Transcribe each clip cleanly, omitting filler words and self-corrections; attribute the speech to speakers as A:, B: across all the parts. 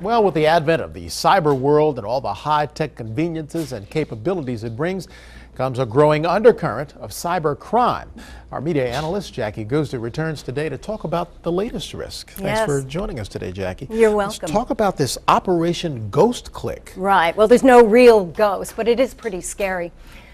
A: Well, with the advent of the cyber world and all the high-tech conveniences and capabilities it brings, comes a growing undercurrent of cyber crime. Our media analyst, Jackie Guzda, returns today to talk about the latest risk. Thanks for joining us today, Jackie.
B: You're welcome.
A: Let's talk about this Operation Ghost Click.
B: Right. Well, there's no real ghost, but it is pretty scary.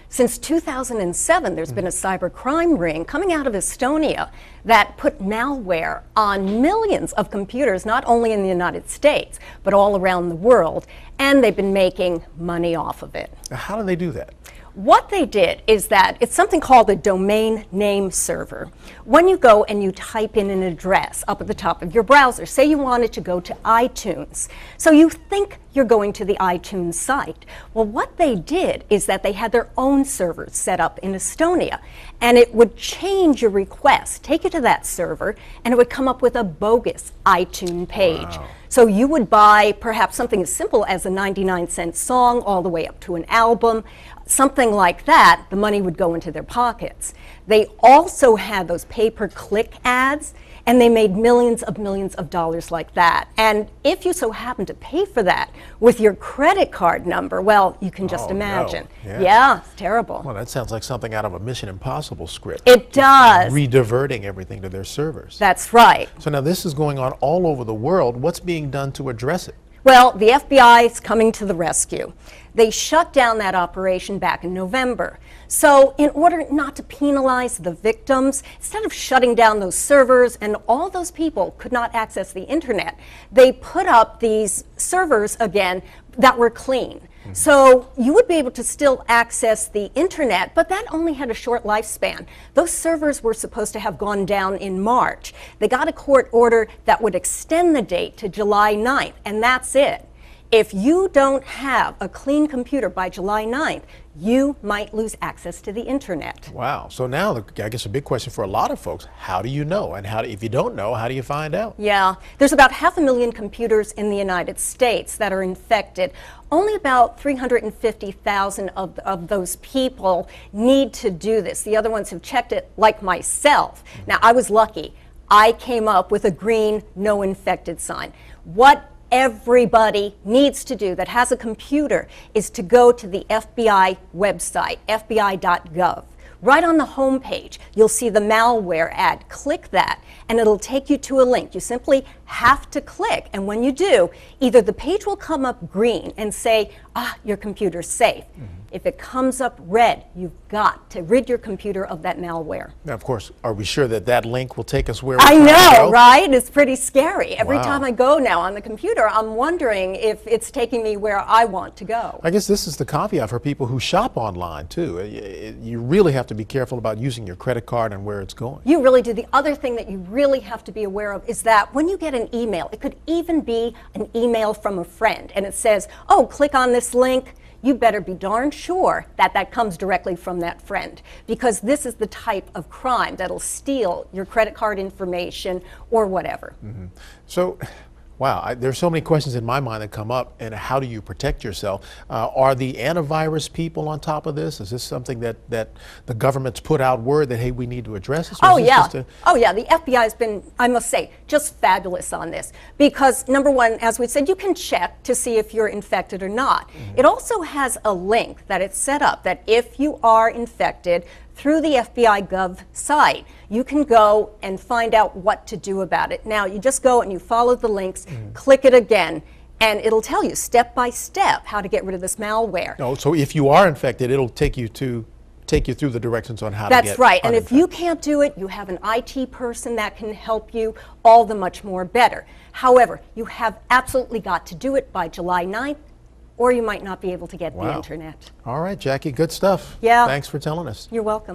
B: Since 2007, there's been a cyber crime ring coming out of Estonia that put malware on millions of computers, not only in the United States, but all around the world. And they've been making money off of it.
A: How do they do that?
B: What they did is that it's something called a domain name server. When you go and you type in an address up at the top of your browser, say you wanted to go to iTunes, so you think you're going to the iTunes site. Well, what they did is that they had their own servers set up in Estonia, and it would change your request, take you to that server, and it would come up with a bogus iTunes page.
A: Wow.
B: So you would buy perhaps something as simple as a 99-cent song all the way up to an album, something like that. The money would go into their pockets. They also had those pay-per-click ads, and they made millions of dollars like that. And if you so happen to pay for that with your credit card number, well, you can just imagine.
A: No.
B: Yeah, it's terrible.
A: Well, that sounds like something out of a Mission Impossible script.
B: It does.
A: Rediverting everything to their servers.
B: That's right.
A: So now this is going on all over the world. What's being done to address it?
B: Well, the FBI is coming to the rescue. They shut down that operation back in November. So in order not to penalize the victims, instead of shutting down those servers and all those people could not access the internet, they put up these servers again that were clean. So you would be able to still access the internet, but that only had a short lifespan. Those servers were supposed to have gone down in March. They got a court order that would extend the date to July 9th, and that's it. If you don't have a clean computer by July 9th, you might lose access to the internet.
A: Wow. So now, I guess a big question for a lot of folks, how do you know? And if you don't know, how do you find out?
B: Yeah, there's about 500,000 computers in the United States that are infected. Only about 350,000 of those people need to do this. The other ones have checked it, like myself. Now, I was lucky. I came up with a green, no infected sign. What everybody needs to do that has a computer is to go to the FBI website, fbi.gov. Right on the home page, you'll see the malware ad. Click that, and it'll take you to a link. You simply have to click, and when you do, either the page will come up green and say, your computer's safe. If it comes up red, you've got to rid your computer of that malware.
A: Now, of course, are we sure that that link will take us where
B: I
A: we're trying to
B: know,
A: go?
B: right? It's pretty scary. Every
A: Wow.
B: time I go now on the computer, I'm wondering if it's taking me where I want to go.
A: I guess this is the caveat for people who shop online, too. You really have to be careful about using your credit card and where it's going.
B: You really do. The other thing that you really have to be aware of is that when you get an email, it could even be an email from a friend, and it says, oh, click on this link. You better be darn sure that that comes directly from that friend, because this is the type of crime that'll steal your credit card information or whatever.
A: So, wow, there's so many questions in my mind that come up, and how do you protect yourself? Are the antivirus people on top of this? Is this something that the government's put out word that, hey, we need to address this?
B: Oh, yeah. Oh, yeah. The FBI has been, I must say, just fabulous on this. Because, number one, as we said, you can check to see if you're infected or not. It also has a link that it's set up that if you are infected, through the FBI Gov site, you can go and find out what to do about it. Now, you just go and you follow the links, click it again, and it'll tell you step by step how to get rid of this malware.
A: No, so if you are infected, it'll take you through the directions on how to get
B: That's right. And if
A: uninfected.
B: you can't do it, you have an IT person that can help you, all the much more better. However, you have absolutely got to do it by July 9th, or you might not be able to get the internet.
A: All right, Jackie, good stuff.
B: Yeah.
A: Thanks for telling us.
B: You're welcome.